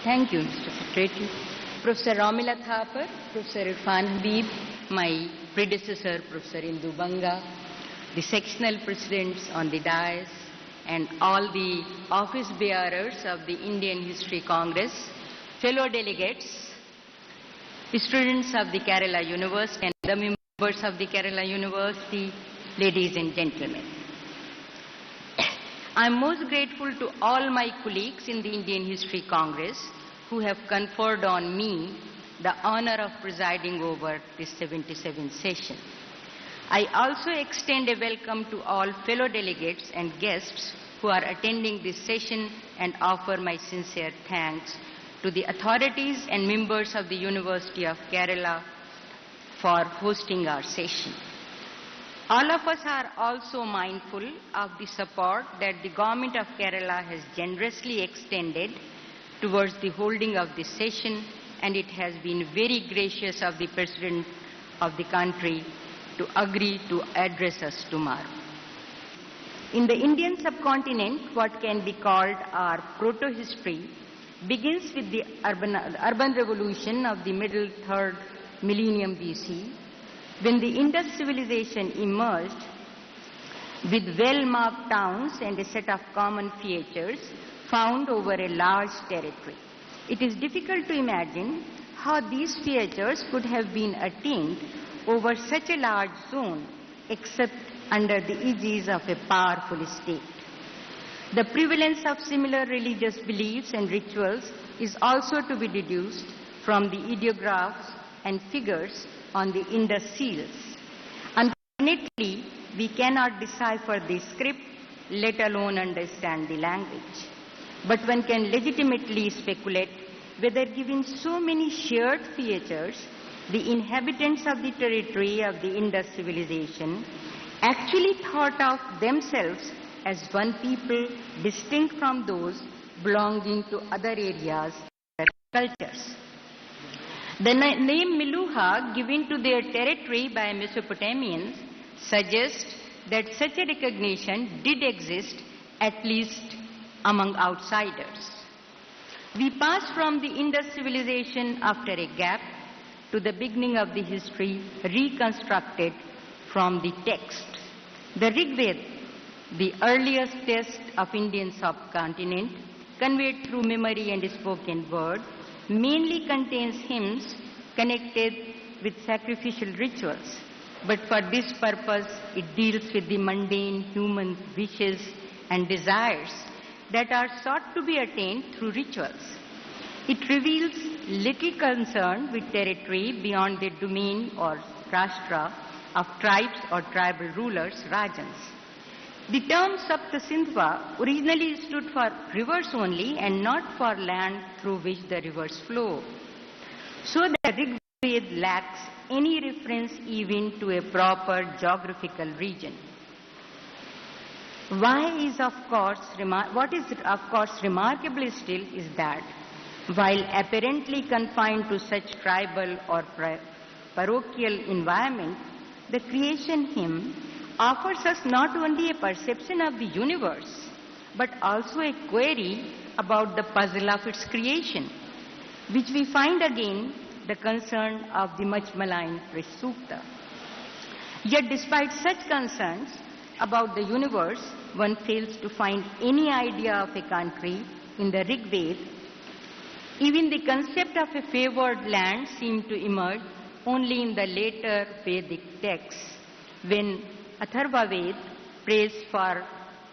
Thank you, Mr. Secretary. Professor Ramila Thapar, Professor Irfan Habib, my predecessor, Professor Indu Banga, the sectional presidents on the dais, and all the office bearers of the Indian History Congress, fellow delegates, the students of the Kerala University and the members of the Kerala University, ladies and gentlemen. I am most grateful to all my colleagues in the Indian History Congress who have conferred on me the honor of presiding over this 77th session. I also extend a welcome to all fellow delegates and guests who are attending this session and offer my sincere thanks to the authorities and members of the University of Kerala for hosting our session. All of us are also mindful of the support that the Government of Kerala has generously extended towards the holding of this session, and it has been very gracious of the President of the country to agree to address us tomorrow. In the Indian subcontinent, what can be called our proto-history begins with the urban revolution of the middle 3rd millennium BC, when the Indus civilization emerged with well-marked towns and a set of common features found over a large territory. It is difficult to imagine how these features could have been attained over such a large zone except under the aegis of a powerful state. The prevalence of similar religious beliefs and rituals is also to be deduced from the ideographs and figures on the Indus seals. Unfortunately, we cannot decipher the script, let alone understand the language. But one can legitimately speculate whether, given so many shared features, the inhabitants of the territory of the Indus civilization actually thought of themselves as one people distinct from those belonging to other areas and cultures. The name Meluha given to their territory by Mesopotamians suggests that such a recognition did exist, at least among outsiders. We pass from the Indus civilization after a gap to the beginning of the history reconstructed from the text. The Rig Veda, the earliest text of Indian subcontinent, conveyed through memory and spoken word, mainly contains hymns connected with sacrificial rituals. But for this purpose, it deals with the mundane human wishes and desires that are sought to be attained through rituals. It reveals little concern with territory beyond the domain or rashtra of tribes or tribal rulers, rajans. The term Saptasindhva originally stood for rivers only and not for land through which the rivers flow. So the Rig Veda lacks any reference even to a proper geographical region. What is of course remarkable still is that while apparently confined to such tribal or parochial environment, the creation hymn offers us not only a perception of the universe, but also a query about the puzzle of its creation, which we find again the concern of the much maligned Sukta. Yet despite such concerns about the universe, one fails to find any idea of a country in the Rig Veda. Even the concept of a favored land seemed to emerge only in the later Vedic texts, when Atharva Veda prays for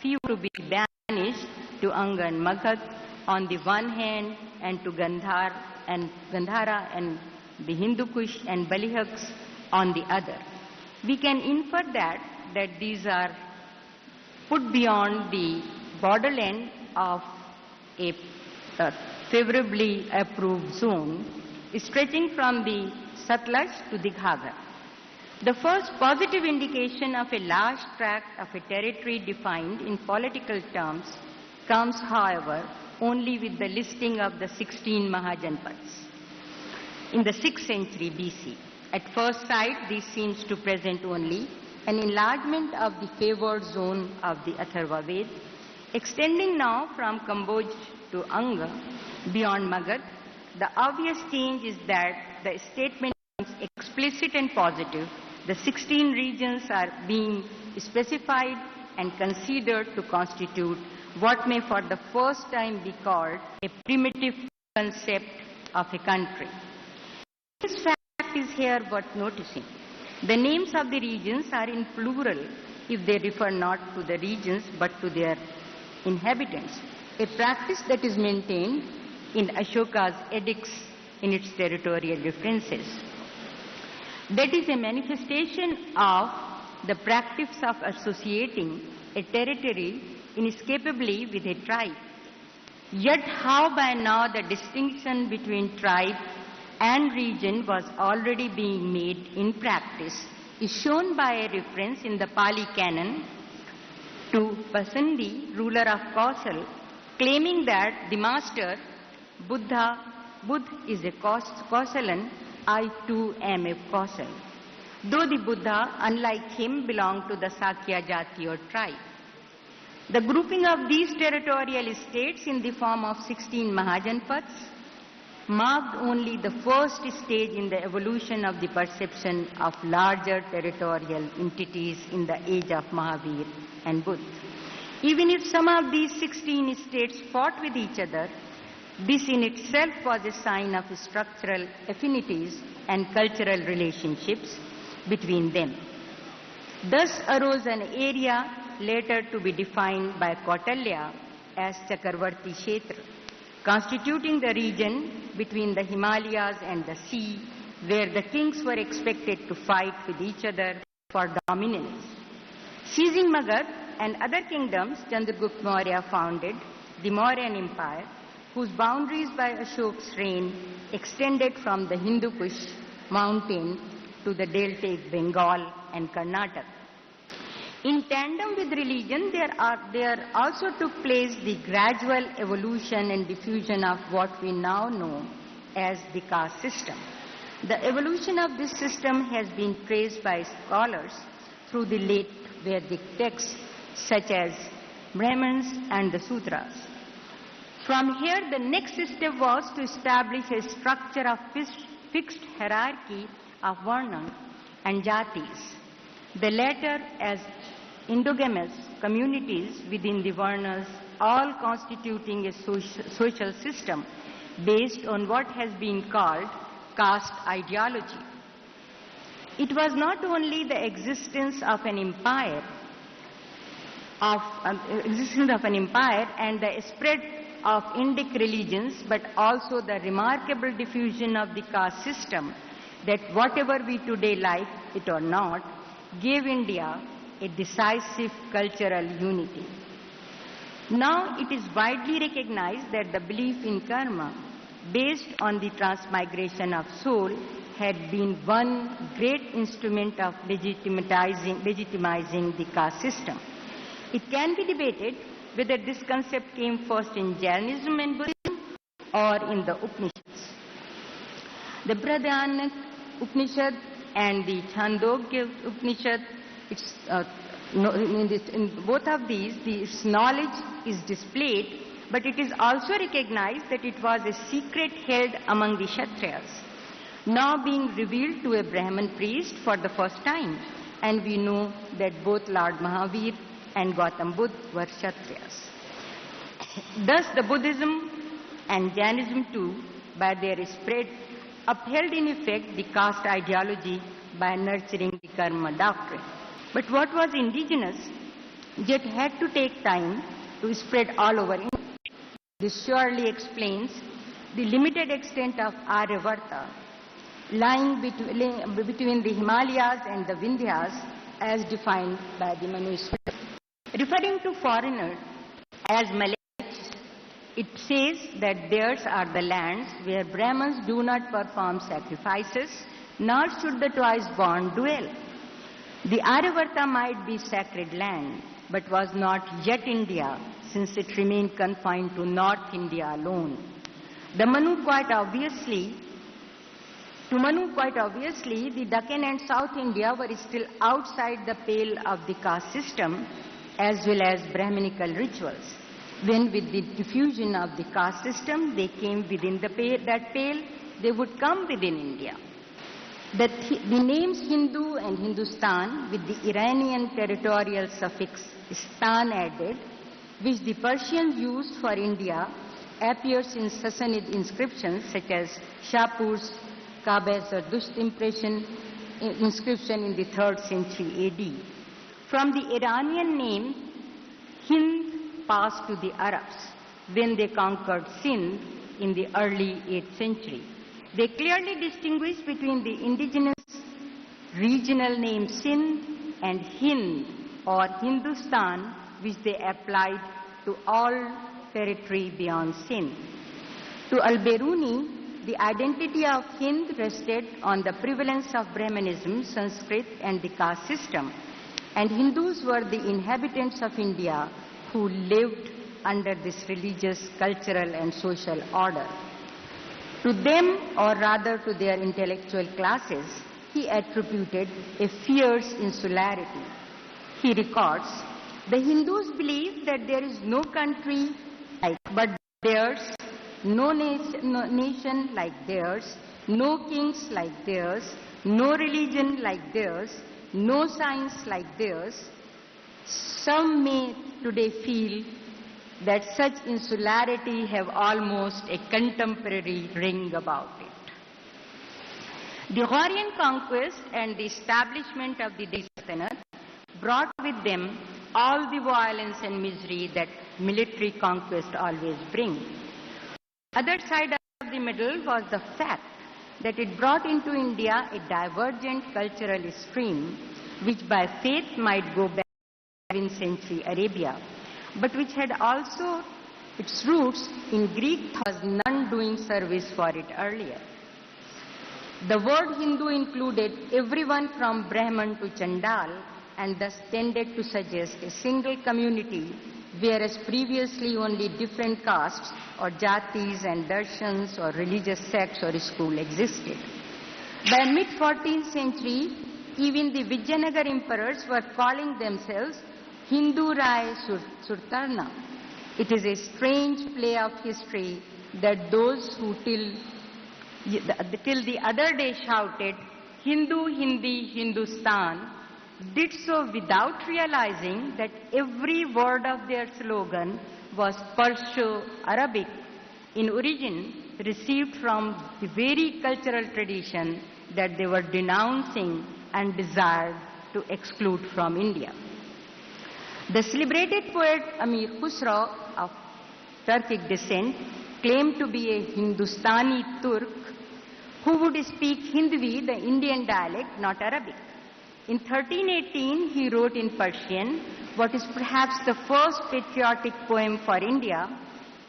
few to be banished to Anga and Magad on the one hand, and to Gandhara and the Hindu Kush and Balihaks on the other. We can infer that these are put beyond the borderland of a favorably approved zone stretching from the Satluj to the Ghaggar. The first positive indication of a large tract of a territory defined in political terms comes, however, only with the listing of the 16 Mahajanpads in the 6th century BC. At first sight, this seems to present only an enlargement of the favored zone of the Atharva Veda, extending now from Kamboj to Anga, Beyond Magad, the obvious change is that the statement is explicit and positive. The 16 regions are being specified and considered to constitute what may for the first time be called a primitive concept of a country. This fact is here worth noticing. The names of the regions are in plural if they refer not to the regions but to their inhabitants, a practice that is maintained in Ashoka's edicts in its territorial references. That is a manifestation of the practice of associating a territory inescapably with a tribe. Yet how by now the distinction between tribe and region was already being made in practice is shown by a reference in the Pali Canon to Pasandi, ruler of Kausal, claiming that the master Buddh is a Kausalan, I too am a Kausal. Though the Buddha, unlike him, belonged to the Sakya Jati or tribe. The grouping of these territorial states in the form of 16 Mahajanpads marked only the first stage in the evolution of the perception of larger territorial entities in the age of Mahavir and Buddha. Even if some of these 16 states fought with each other, this in itself was a sign of structural affinities and cultural relationships between them. Thus arose an area later to be defined by Kautilya as Chakravarti Kshetra, constituting the region between the Himalayas and the sea, where the kings were expected to fight with each other for dominance. Seizing Magad and other kingdoms, Chandragupta Maurya founded the Mauryan Empire, whose boundaries by Ashok's reign extended from the Hindu Kush mountain to the deltaic Bengal and Karnataka. In tandem with religion, there also took place the gradual evolution and diffusion of what we now know as the caste system. The evolution of this system has been traced by scholars through the late Vedic texts such as Brahmans and the Sutras. From here, the next step was to establish a structure of fixed hierarchy of Varna and Jatis, the latter as endogamous communities within the Varnas, all constituting a social system based on what has been called caste ideology. It was not only the existence of an empire and the spread of Indic religions, but also the remarkable diffusion of the caste system that, whatever we today like it or not, gave India a decisive cultural unity. Now it is widely recognized that the belief in karma, based on the transmigration of soul, had been one great instrument of legitimizing the caste system. It can be debated whether this concept came first in Jainism and Buddhism or in the Upanishads. The Brihadaranyaka Upanishad and the Chandogya Upanishad, in both of these, its knowledge is displayed, but it is also recognized that it was a secret held among the Kshatriyas, now being revealed to a Brahman priest for the first time. And we know that both Lord Mahavir and Gautam Buddha were Kshatriyas. Thus, the Buddhism and Jainism too, by their spread, upheld in effect the caste ideology by nurturing the karma doctrine. But what was indigenous yet had to take time to spread all over India. This surely explains the limited extent of Aryavarta, lying between the Himalayas and the Vindhyas as defined by the Manusmriti. Referring to foreigners as Malays, it says that theirs are the lands where Brahmins do not perform sacrifices, nor should the twice-born dwell. The Aryavarta might be sacred land, but was not yet India, since it remained confined to North India alone. To Manu, quite obviously, the Deccan and South India were still outside the pale of the caste system, as well as Brahminical rituals. When with the diffusion of the caste system, they came within that pale, they would come within India. The names Hindu and Hindustan with the Iranian territorial suffix stan added, which the Persians used for India, appears in Sassanid inscriptions such as Shapur's Kabe-Zardusht inscription in the 3rd century AD. From the Iranian name, Hind passed to the Arabs when they conquered Sindh in the early 8th century. They clearly distinguish between the indigenous regional name Sindh and Hind or Hindustan, which they applied to all territory beyond Sindh. To Al-Biruni, the identity of Hind rested on the prevalence of Brahmanism, Sanskrit, and the caste system, and Hindus were the inhabitants of India who lived under this religious, cultural, and social order. To them, or rather to their intellectual classes, he attributed a fierce insularity. He records, "The Hindus believe that there is no country but theirs, no nation like theirs, no kings like theirs, no religion like theirs, no science like theirs." Some may today feel that such insularity have almost a contemporary ring about it. The Ghaurian conquest and the establishment of the Delhi Sultanate brought with them all the violence and misery that military conquest always brings. The other side of the medal was the fact that it brought into India a divergent cultural stream which by faith might go back to 7th century Arabia, but which had also its roots in Greek thought, was none doing service for it earlier. The word Hindu included everyone from Brahman to Chandal and thus tended to suggest a single community, whereas previously only different castes or jatis and darshans or religious sects or schools existed. By mid-14th century, even the Vijayanagar emperors were calling themselves Hindu Rai Surtarna. It is a strange play of history that those who till the other day shouted Hindu, Hindi, Hindustan did so without realizing that every word of their slogan was Perso-Arabic in origin, received from the very cultural tradition that they were denouncing and desired to exclude from India. The celebrated poet Amir Khusro, of Turkic descent, claimed to be a Hindustani Turk who would speak Hindvi, the Indian dialect, not Arabic. In 1318, he wrote in Persian what is perhaps the first patriotic poem for India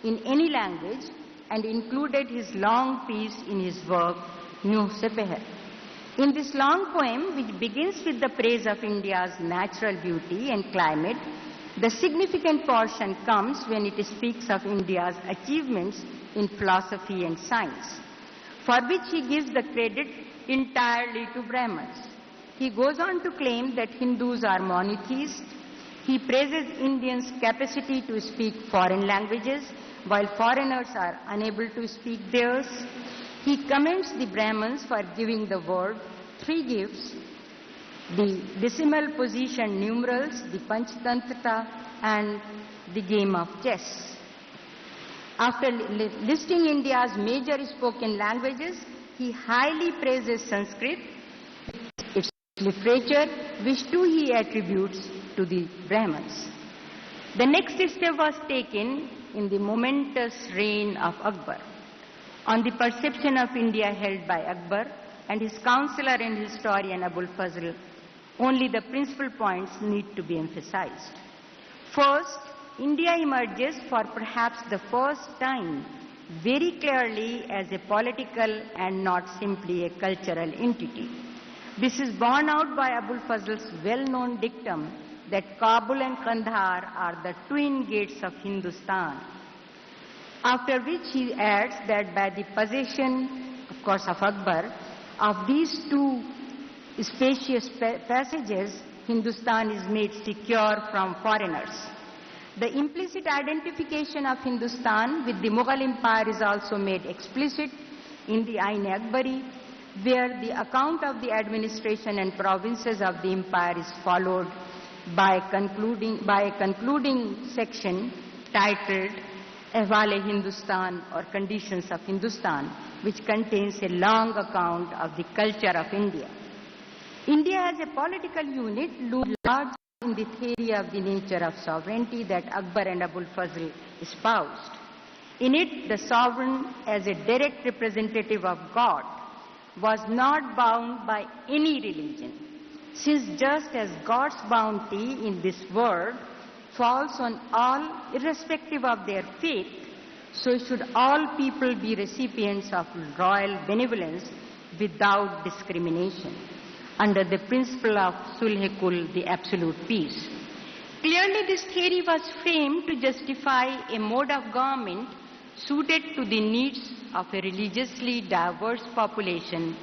in any language, and included his long piece in his work, Nuh Se Peher. In this long poem, which begins with the praise of India's natural beauty and climate, the significant portion comes when it speaks of India's achievements in philosophy and science, for which he gives the credit entirely to Brahmins. He goes on to claim that Hindus are monotheists. He praises Indians' capacity to speak foreign languages, while foreigners are unable to speak theirs. He commends the Brahmins for giving the world 3 gifts: the decimal position numerals, the Panchtantra, and the game of chess. After listing India's major spoken languages, he highly praises Sanskrit, its literature, which too he attributes to the Brahmins. The next step was taken in the momentous reign of Akbar. On the perception of India held by Akbar and his counselor and historian Abul Fazl, only the principal points need to be emphasized. First, India emerges for perhaps the first time very clearly as a political and not simply a cultural entity. This is borne out by Abul Fazl's well-known dictum that Kabul and Kandahar are the twin gates of Hindustan. After which he adds that by the possession, of course, of Akbar, of these 2 spacious passages, Hindustan is made secure from foreigners. The implicit identification of Hindustan with the Mughal Empire is also made explicit in the Ain-e-Akbari, where the account of the administration and provinces of the empire is followed by a concluding section titled Ahwal-e-Hindustan or Conditions of Hindustan, which contains a long account of the culture of India. India as a political unit loomed large in the theory of the nature of sovereignty that Akbar and Abul Fazl espoused. In it, the sovereign, as a direct representative of God, was not bound by any religion, since just as God's bounty in this world falls on all irrespective of their faith, so should all people be recipients of royal benevolence without discrimination, under the principle of Sulh-e-Kul, the absolute peace. Clearly, this theory was framed to justify a mode of government suited to the needs of a religiously diverse population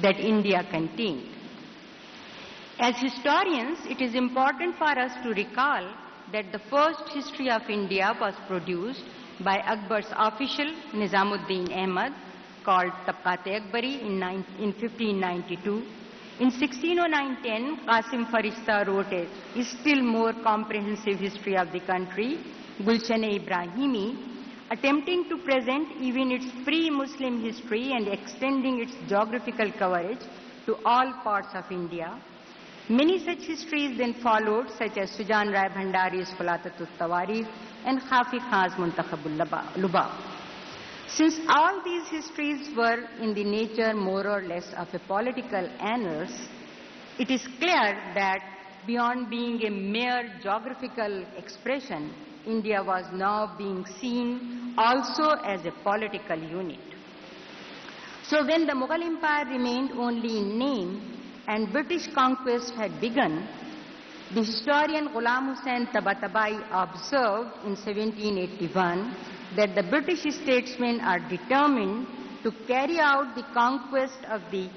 that India contained. As historians, it is important for us to recall that the first history of India was produced by Akbar's official Nizamuddin Ahmad, called Tabqat-e-Akbari in 1592. In 1609-10, Qasim Farishta wrote a still more comprehensive history of the country, Gulshan-e-Ibrahimi, attempting to present even its pre-Muslim history and extending its geographical coverage to all parts of India. Many such histories then followed, such as Sujan Rai Bhandari's Khulatatut Tawarikh and Hafiz Khan's Muntakhabul Lubab. Since all these histories were in the nature more or less of a political annals, it is clear that beyond being a mere geographical expression, India was now being seen also as a political unit. So when the Mughal Empire remained only in name and British conquest had begun, the historian Ghulam Hussain Tabatabai observed in 1781 that the British statesmen are determined to carry out the conquest of the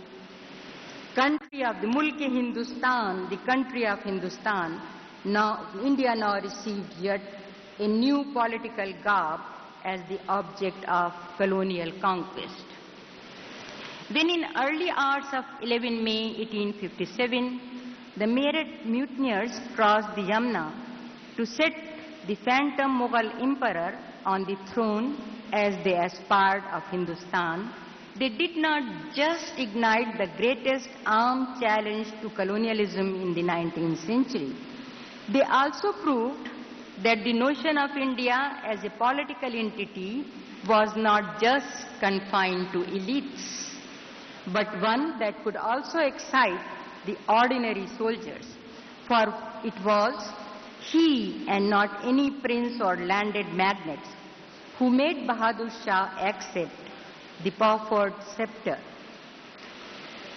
country of the Mulk-e-Hindustan, the country of Hindustan. Now, India now received yet a new political garb as the object of colonial conquest. Then in early hours of 11 May 1857, the Meerut mutineers crossed the Yamuna to set the phantom Mughal emperor on the throne as they aspired of Hindustan. They did not just ignite the greatest armed challenge to colonialism in the 19th century. They also proved that the notion of India as a political entity was not just confined to elites, but one that could also excite the ordinary soldiers. For it was he and not any prince or landed magnates who made Bahadur Shah accept the proffered scepter.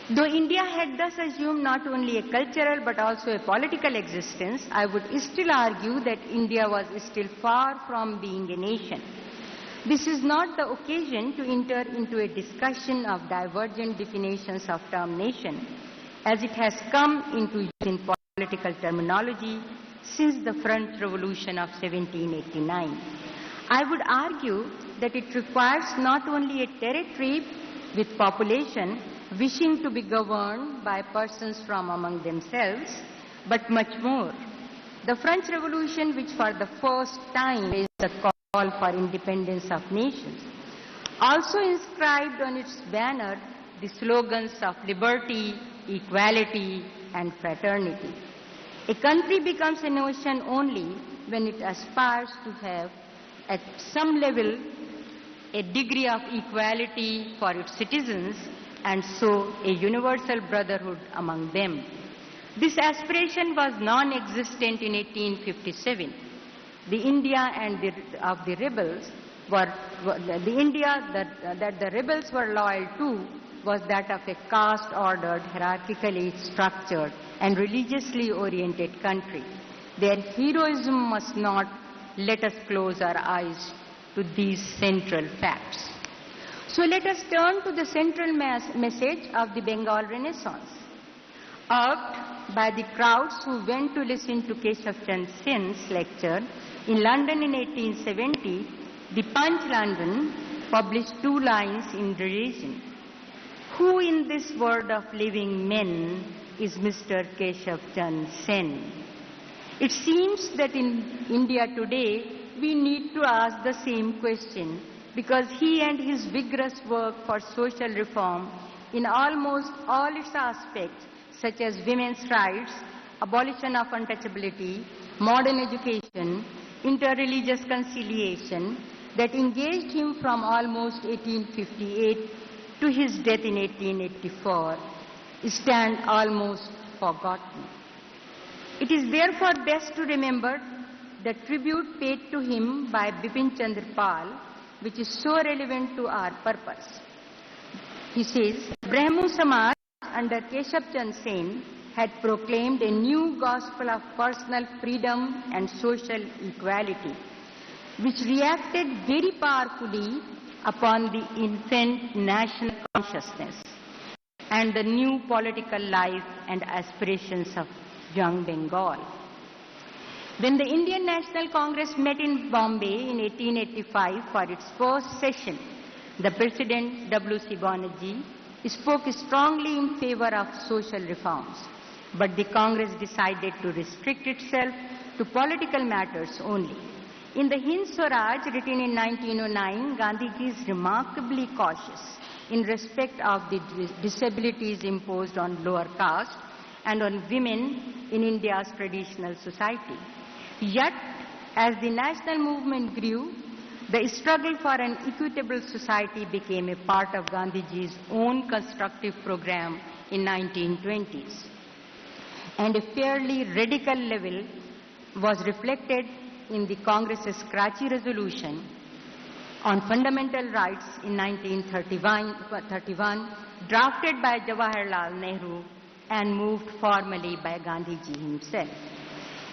Though India had thus assumed not only a cultural but also a political existence, I would still argue that India was still far from being a nation. This is not the occasion to enter into a discussion of divergent definitions of term nation, as it has come into use in political terminology since the French Revolution of 1789. I would argue that it requires not only a territory with population wishing to be governed by persons from among themselves, but much more. The French Revolution, which for the first time raised the call for independence of nations, also inscribed on its banner the slogans of liberty, equality, and fraternity. A country becomes a nation only when it aspires to have, at some level, a degree of equality for its citizens, and so a universal brotherhood among them. This aspiration was non-existent in 1857. The India of the rebels that the rebels were loyal to was that of a caste-ordered, hierarchically structured, and religiously oriented country. Their heroism must not let us close our eyes to these central facts. So let us turn to the central message of the Bengal Renaissance. Urged by the crowds who went to listen to Keshav Chandra Sen's lecture, In London in 1870, the Punch London published 2 lines in derision. Who in this world of living men is Mr. Keshav Chand Sen? It seems that in India today, we need to ask the same question, because he and his vigorous work for social reform in almost all its aspects, such as women's rights, abolition of untouchability, modern education, interreligious conciliation, that engaged him from almost 1858 to his death in 1884, stand almost forgotten. It is therefore best to remember the tribute paid to him by Bipin Chandra Pal, which is so relevant to our purpose. He says, Brahmo Samaj under Keshav Chand Sen had proclaimed a new gospel of personal freedom and social equality, which reacted very powerfully upon the infant national consciousness and the new political life and aspirations of young Bengal. When the Indian National Congress met in Bombay in 1885 for its first session, the President W.C. Banerjee spoke strongly in favor of social reforms, but the Congress decided to restrict itself to political matters only. In the Hind Swaraj, written in 1909, Gandhiji is remarkably cautious in respect of the disabilities imposed on lower caste and on women in India's traditional society. Yet, as the national movement grew, the struggle for an equitable society became a part of Gandhiji's own constructive program in 1920s. And a fairly radical level was reflected in the Congress's Karachi resolution on fundamental rights in 1931, drafted by Jawaharlal Nehru and moved formally by Gandhiji himself.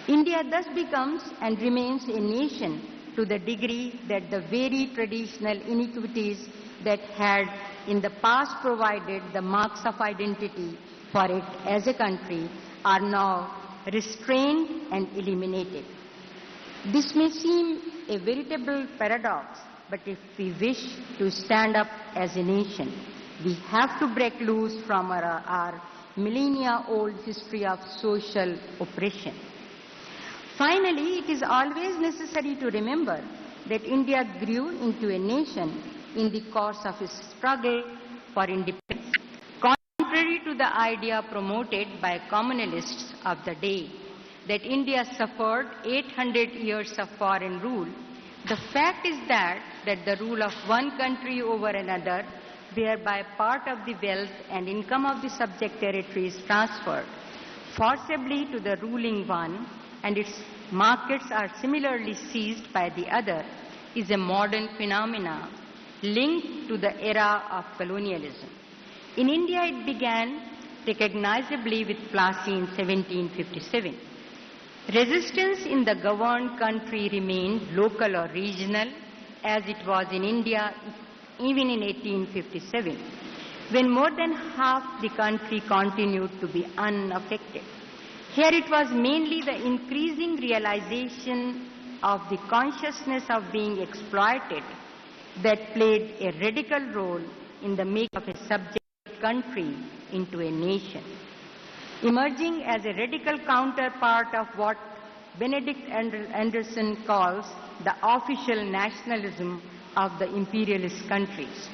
India thus becomes and remains a nation to the degree that the very traditional inequities that had in the past provided the marks of identity for it as a country are now restrained and eliminated. This may seem a veritable paradox, but if we wish to stand up as a nation, we have to break loose from our millennia-old history of social oppression. Finally, it is always necessary to remember that India grew into a nation in the course of its struggle for independence. Contrary to the idea promoted by communalists of the day that India suffered 800 years of foreign rule, the fact is that the rule of one country over another, whereby part of the wealth and income of the subject territory is transferred forcibly to the ruling one, and its markets are similarly seized by the other, is a modern phenomena linked to the era of colonialism. In India, it began recognizably with Plassey in 1757. Resistance in the governed country remained local or regional, as it was in India even in 1857, when more than half the country continued to be unaffected. Here it was mainly the increasing realization of the consciousness of being exploited that played a radical role in the making of a subject country into a nation. Emerging as a radical counterpart of what Benedict Anderson calls the official nationalism of the imperialist countries.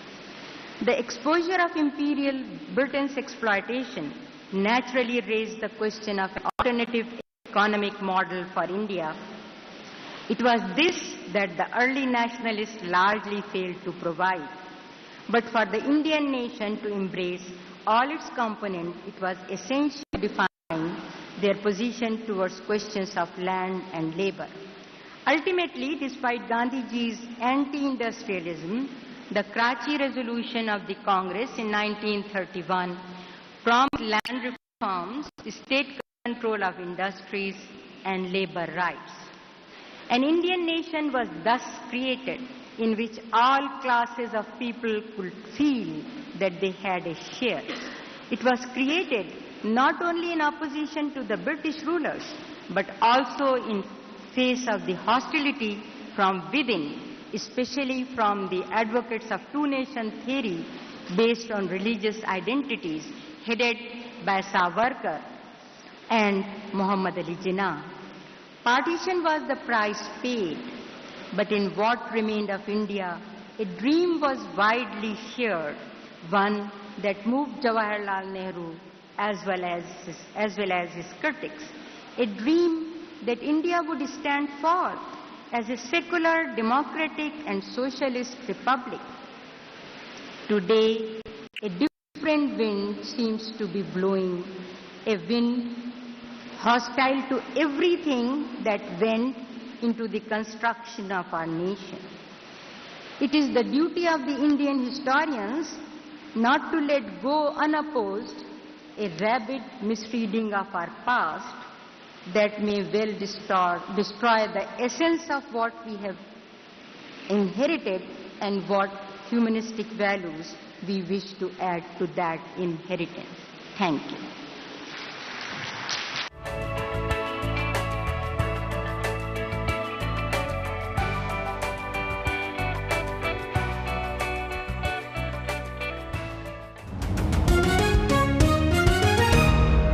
The exposure of imperial Britain's exploitation naturally raised the question of an alternative economic model for India. It was this that the early nationalists largely failed to provide. But for the Indian nation to embrace all its components, it was essential to define their position towards questions of land and labor. Ultimately, despite Gandhiji's anti-industrialism, the Karachi resolution of the Congress in 1931 promised land reforms, state control of industries, and labor rights. An Indian nation was thus created in which all classes of people could feel that they had a share. It was created not only in opposition to the British rulers, but also in face of the hostility from within, especially from the advocates of two-nation theory based on religious identities, headed by Savarkar and Muhammad Ali Jinnah. Partition was the price paid, but in what remained of India, a dream was widely shared, one that moved Jawaharlal Nehru as well as his critics, a dream that India would stand forth as a secular, democratic and socialist republic. Today, a different wind seems to be blowing, a wind hostile to everything that went into the construction of our nation. It is the duty of the Indian historians not to let go unopposed a rabid misreading of our past that may well destroy the essence of what we have inherited and what humanistic values we wish to add to that inheritance. Thank you.